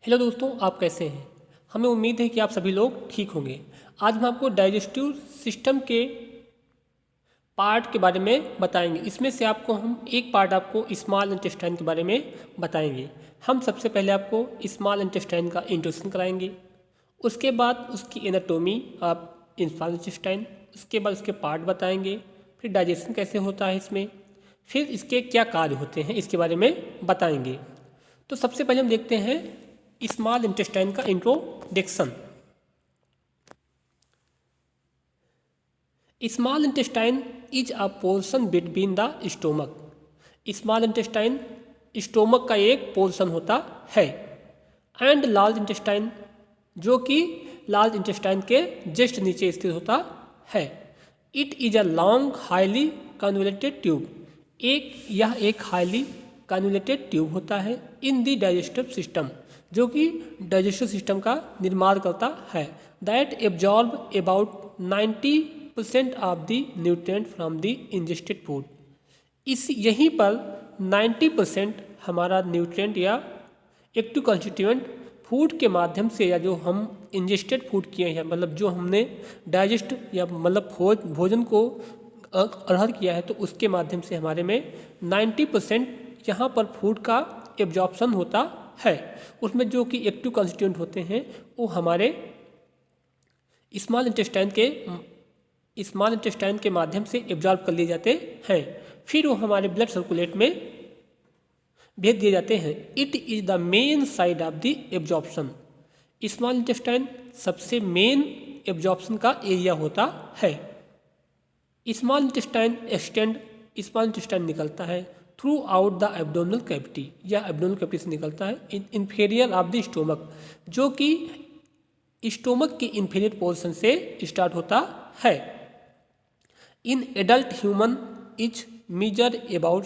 Hello दोस्तों, आप कैसे हैं। हमें उम्मीद है कि आप सभी लोग ठीक होंगे। आज हम आपको डाइजेस्टिव सिस्टम के पार्ट के बारे में बताएंगे। इसमें से आपको हम एक पार्ट आपको स्मॉल इंटेस्टाइन के बारे में बताएंगे। हम सबसे पहले आपको स्मॉल इंटेस्टाइन का इंट्रोडक्शन कराएंगे, उसके बाद उसकी एनाटोमी ऑफ स्मॉल इंटेस्टाइन, उसके बाद उसके पार्ट बताएंगे, फिर डाइजेशन कैसे होता है इसमें, फिर इसके क्या कार्य होते हैं इसके बारे में बताएंगे। तो सबसे पहले हम देखते हैं स्मॉल इंटेस्टाइन का introduction. Small intestine is a portion between the stomach. Small intestine stomach का एक पोर्शन होता है, एंड लार्ज इंटेस्टाइन जो कि लार्ज इंटेस्टाइन के जस्ट नीचे स्थित होता है। It is a long highly convoluted tube. यह एक हाईली कन्वोल्यूटेड ट्यूब होता है इन द डाइजेस्टिव सिस्टम, जो कि डाइजेस्टिव सिस्टम का निर्माण करता है। That absorb about 90% of the nutrient from the ingested food. इस यहीं पर 90% हमारा न्यूट्रिएंट या एक्टिव कॉन्स्टिट्यूएंट फूड के माध्यम से, या जो हम इंजेस्टेड फूड किए हैं, मतलब जो हमने डाइजेस्ट या मतलब भोजन को ग्रहण किया है, तो उसके माध्यम से हमारे में 90% यहाँ पर फूड का एब्जॉर्प्शन होता है। उसमें जो कि एक्टिव कॉन्स्टिट्यूएंट होते हैं वो हमारे स्मॉल इंटेस्टाइन के माध्यम से एब्जॉर्ब कर लिए जाते हैं, फिर वो हमारे ब्लड सर्कुलेट में भेज दिए जाते हैं। It is the main side of the absorption. Small intestine सबसे मेन एब्जॉर्प्शन का एरिया होता है। स्मॉल इंटेस्टाइन निकलता है through out the abdominal cavity, या एब्डोमिनल कैविटी से निकलता है इंफीरियर ऑफ द स्टोमक, जो कि स्टोमक के इंफीरियर पोर्शन से स्टार्ट होता है। In adult human is measure about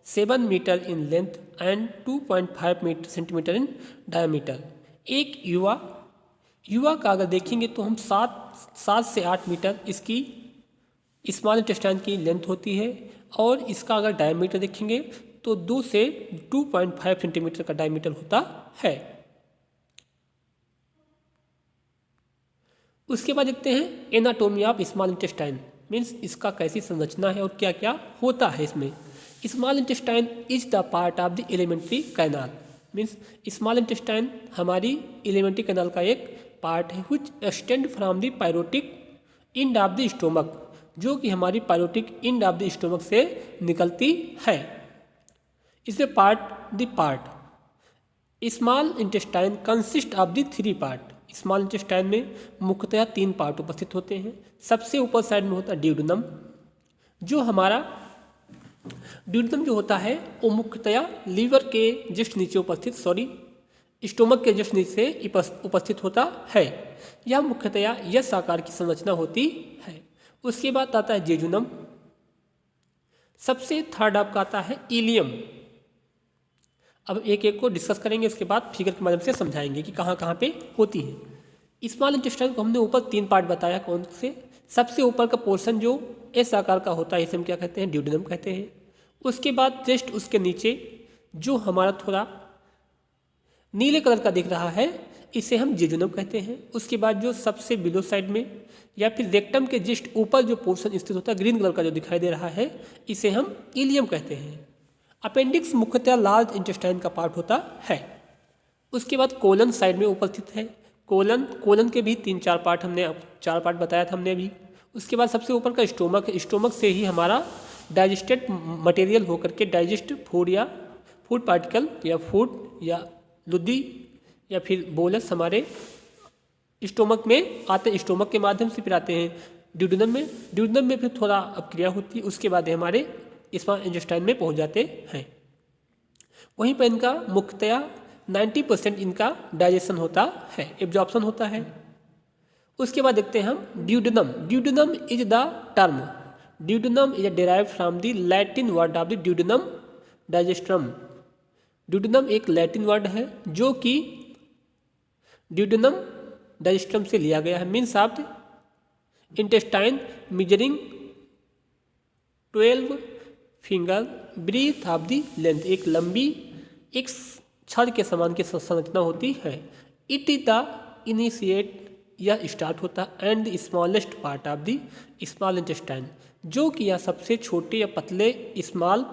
7 metre in length and 2.5 centimetre in diameter. एक युवा का अगर देखेंगे तो हम 7 से 8 मीटर इसकी स्मॉल इंटेस्टाइन की लेंथ होती है, और इसका अगर डायमीटर देखेंगे तो 2 से 2.5 सेंटीमीटर का डायमीटर होता है। उसके बाद देखते हैं anatomy of small intestine, means इसका कैसी संरचना है और क्या क्या होता है इसमें। Small intestine is the part of the alimentary canal. Means small intestine हमारी एलिमेंट्री कैनाल का एक पार्ट है, which extend from the pyloric end of the stomach, जो कि हमारी pyloric end of the stomach से निकलती है। इसमें part small intestine consist of the 3 part. Small intestine में मुख्यतः 3 पार्ट उपस्थित होते हैं। सबसे ऊपर साइड में होता है ड्यूडेनम, जो हमारा ड्यूडेनम जो होता है वो मुख्यतः लीवर के जस्ट नीचे स्टोमक के जस्ट नीचे उपस्थित होता है। यह मुख्यतः यस आकार की संरचना होती है। उसके बाद आता है जेजुनम, सबसे थर्ड आपका आता है इलियम। अब एक एक को डिस्कस करेंगे, उसके बाद फिगर के माध्यम से समझाएंगे कि कहाँ कहाँ पे होती है। स्मॉल इंटेस्टाइन को हमने ऊपर 3 पार्ट बताया, कौन से। सबसे ऊपर का पोर्शन जो एस आकार का होता है, इसे हम क्या कहते हैं, ड्यूडेनम कहते हैं। उसके बाद जस्ट उसके नीचे जो हमारा थोड़ा नीले कलर का दिख रहा है, इसे हम जेजुनम कहते हैं। उसके बाद जो सबसे बिलो साइड में या फिर रेक्टम के जस्ट ऊपर जो पोर्शन स्थित होता है, ग्रीन कलर का जो दिखाई दे रहा है, इसे हम इलियम कहते हैं। अपेंडिक्स मुख्यतः लार्ज इंटेस्टाइन का पार्ट होता है। उसके बाद कोलन साइड में उपस्थित है। कोलन के भी 3-4 पार्ट, हमने 4 पार्ट बताया था हमने अभी। उसके बाद सबसे ऊपर का स्टोमक है। स्टोमक से ही हमारा डाइजेस्टेड मटेरियल होकर के डाइजेस्ट फूड या फूड पार्टिकल या फूड या लुद्दी या फिर बोलस हमारे स्टोमक में आते हैं। स्टोमक के माध्यम से फिर आते हैं ड्यूडेनम में फिर थोड़ा अपक्रिया होती है। उसके बाद हमारे स्मॉल इंटेस्टाइन में पहुंच जाते हैं। वहीं पर इनका मुख्यतः 90% इनका डाइजेशन होता है, एब्जॉर्प्शन होता है। उसके बाद देखते हैं हम duodenum is the term. Duodenum is derived from the Latin word of the duodenum digitorum. Duodenum एक लैटिन वर्ड है जो कि ड्यूडेनम डाइजेस्ट्रम से लिया गया है। Means of intestine measuring 12 finger breadth of the length, एक लंबी एक छड़ के समान की संरचना होती है। इट इज द इनिशिएट, यह स्टार्ट होता है, and the smallest part of the small intestine, जो कि यह सबसे छोटे या पतले स्मॉल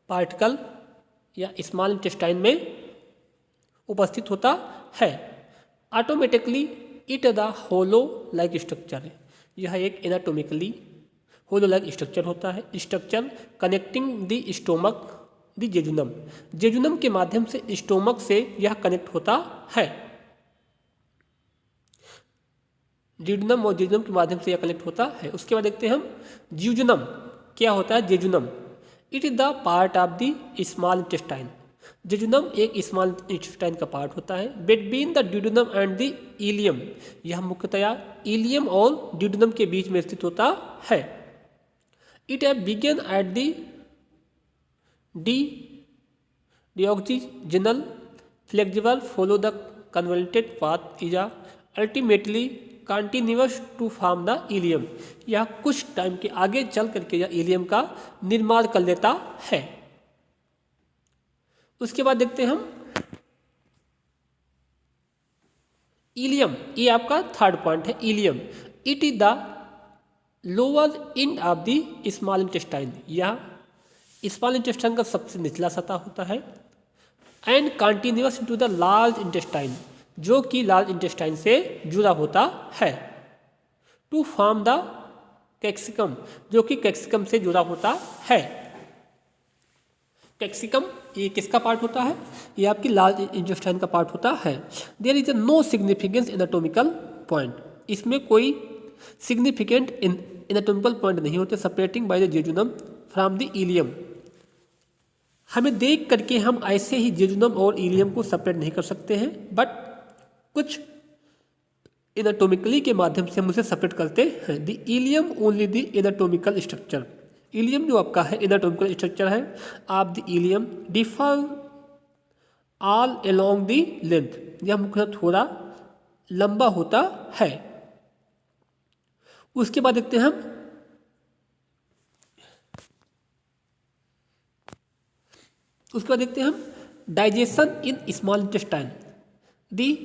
पार्टिकल या स्मॉल इंटेस्टाइन में उपस्थित होता है। Automatically it the hollow like structure, यह एक एनाटोमिकली होलो लाइक स्ट्रक्चर होता है। Structure connecting the stomach the jejunum, jejunum के माध्यम से स्टोमक से यह कनेक्ट होता है। जेजुनम और जेजुनम के माध्यम से यह कनेक्ट होता है। उसके बाद देखते हैं हम ज्यूजुनम, क्या होता है jejunum. It is the part of the small intestine, jejunum एक स्मॉल इंटेस्टाइन का पार्ट होता है। Between the duodenum and the ileum, यह मुख्यतया इलियम और ड्यूडेनम के बीच में स्थित होता है। It have begun at the duodenojejunal flexible follow the converted path is ultimately continuous to form the ileum, यह कुछ टाइम के आगे चल करके यह इलियम का निर्माण कर लेता है। उसके बाद देखते हैं हम इलियम, ये आपका थर्ड पॉइंट है ileum. It is the lower end of the small intestine, यह स्मॉल इंटेस्टाइन का सबसे निचला सतह होता है। And continuous to the large intestine, जो कि लार्ज इंटेस्टाइन से जुड़ा होता है। टू फॉर्म द कैप्सिकम, जो कि कैप्सिकम से जुड़ा होता है। कैप्सिकम ये किसका पार्ट होता है? ये आपकी लार्ज इंटेस्टाइन का पार्ट होता है। There is no significance anatomical point, इसमें कोई सिग्निफिकेंट एनाटॉमिकल पॉइंट नहीं होते separating by the jejunum from the ileum. हमें देख करके हम ऐसे ही जेजुनम और इलियम को सेपरेट नहीं कर सकते हैं, बट कुछ एनाटॉमिकली के माध्यम से हम उसे सेपरेट करते हैं। The ileum only the anatomical structure, ileum जो आपका है एनाटॉमिकल स्ट्रक्चर है आप the ileum differ all along the length, यह मुख्यतः थोड़ा लंबा होता है। उसके बाद देखते हैं हम digestion in small intestine. The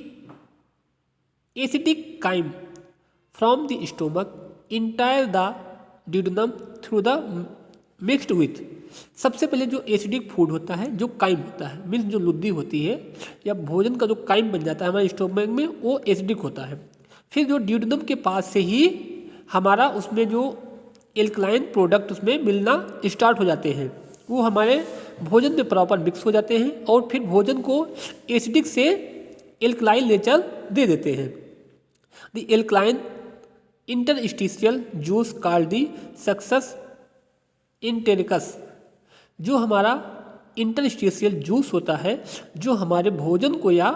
acidic chyme from the stomach entire the duodenum through the mixed with, सबसे पहले जो एसिडिक फूड होता है, जो काइम होता है मीन्स जो लुद्दी होती है या भोजन का जो काइम बन जाता है हमारे स्टोमक में, वो एसिडिक होता है। फिर जो ड्यूडेनम के पास से ही हमारा उसमें जो एल्कलाइन प्रोडक्ट उसमें मिलना स्टार्ट हो जाते हैं, वो हमारे भोजन में प्रॉपर मिक्स हो जाते हैं और फिर भोजन को एसिडिक से एल्कलाइन नेचर दे देते हैं। The alkaline interstitial juice called the succus entericus, जो हमारा इंटरस्टिशियल जूस होता है, जो हमारे भोजन को या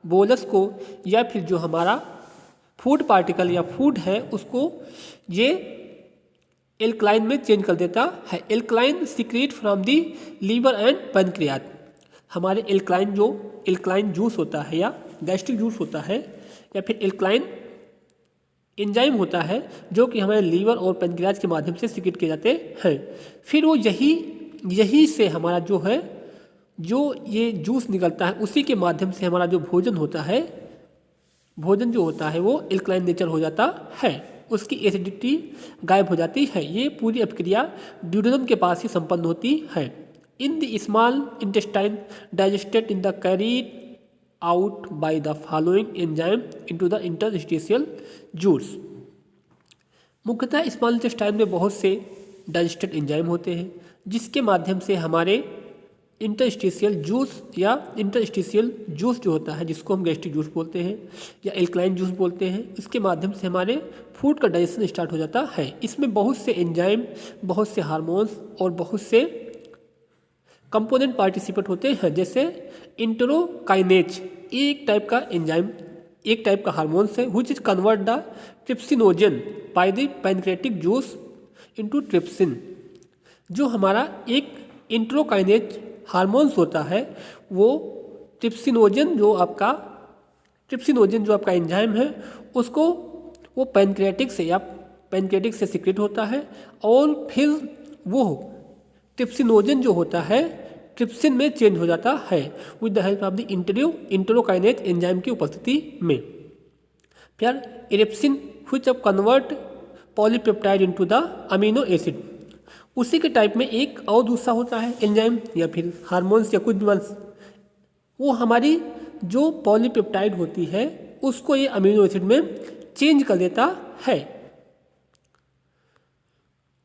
बोलस को या फिर जो हमारा फूड पार्टिकल या फूड है उसको ये एल्कलाइन में चेंज कर देता है। Alkaline secret from the liver and pancreas, हमारे एल्कलाइन जूस होता है या गैस्ट्रिक जूस होता है या फिर एल्कलाइन एंजाइम होता है जो कि हमारे लीवर और पैनक्रियाज के माध्यम से सीक्रेट किए जाते हैं। फिर वो यही से हमारा जो है जो ये जूस निकलता है उसी के माध्यम से हमारा जो भोजन जो होता है वो एल्कलाइन नेचर हो जाता है, उसकी एसिडिटी गायब हो जाती है। ये पूरी प्रक्रिया ड्यूडेनम के पास ही संपन्न होती है। In the small intestine digested in the carried out by the following enzyme into the interstitial juice. मुख्यतः स्मॉल इंटेस्टाइन में बहुत से डाइजेस्टेड एंजाइम होते हैं जिसके माध्यम से हमारे इंटरस्टिशियल जूस या इंटरस्टिशियल जूस जो होता है, जिसको हम गैस्ट्रिक जूस बोलते हैं या एल्कलाइन जूस बोलते हैं, इसके माध्यम से हमारे फूड का डाइजेशन स्टार्ट हो जाता है। इसमें बहुत से एंजाइम, बहुत से हार्मोन्स और बहुत से कंपोनेंट पार्टिसिपेट होते हैं, जैसे इंटेरोकाइनेज एक टाइप का एंजाइम, एक टाइप का हार्मोन्स है which is convert the trypsinogen by the pancreatic juice into trypsin. जो हमारा एक इंटेरोकाइनेज हार्मोन्स होता है वो ट्रिप्सिनोजन जो आपका एंजाइम है उसको वो पैनक्रेटिक से सीक्रेट होता है और फिर वो ट्रिप्सिनोजन जो होता है ट्रिप्सिन में चेंज हो जाता है with the help of the enterokinase enzyme की उपस्थिति में। फिर इरिप्सिन व्हिच अब convert polypeptide into the amino acid, उसी के टाइप में एक और दूसरा होता है एंजाइम या फिर हार्मोन्स या कुछ भी, वो हमारी जो पॉलीपेप्टाइड होती है उसको ये अमीनो एसिड में चेंज कर देता है।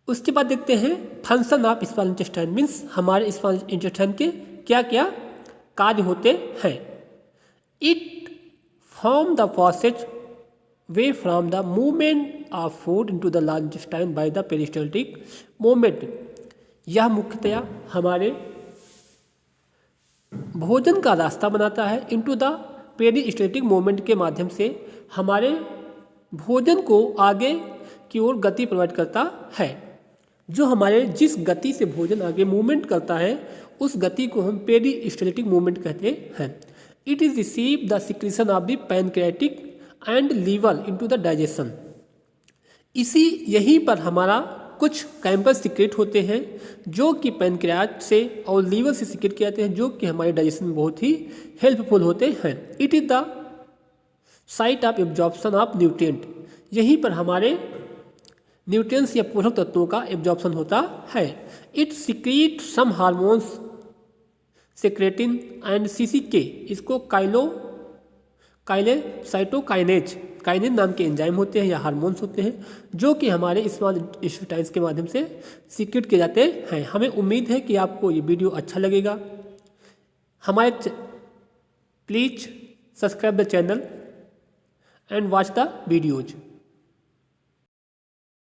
उसके बाद देखते हैं function of small intestine, means हमारे स्मॉल इंटेस्टाइन के क्या क्या कार्य होते हैं। It form the passage way from the movement of food into the large intestine by the peristaltic movement, यह मुख्यतया हमारे भोजन का रास्ता बनाता है इनटू द पेरिस्टाल्टिक मूवमेंट के माध्यम से हमारे भोजन को आगे की ओर गति प्रोवाइड करता है। जो हमारे जिस गति से भोजन आगे मूवमेंट करता है उस गति को हम पेरिस्टाल्टिक मूवमेंट कहते हैं। It is receive the secretion of the pancreatic and liver into the digestion, यहीं पर हमारा कुछ केमिकल सीक्रेट होते हैं जो कि पैनक्रियाज से और लीवर से सीक्रेट किए जाते हैं, जो कि हमारे डाइजेशन में बहुत ही हेल्पफुल होते हैं। It is the site of absorption of nutrient, यहीं पर हमारे न्यूट्रिएंट्स या पोषक तत्वों का एब्जॉर्प्शन होता है। It secret some hormones secretin and CCK, इसको साइटोकाइनेज नाम के एंजाइम होते हैं या हार्मोन्स होते हैं जो कि हमारे स्मॉल इंटेस्टाइन्स के माध्यम से सीक्रेट किए जाते हैं। हमें उम्मीद है कि आपको ये वीडियो अच्छा लगेगा। Please subscribe the channel and watch the videos.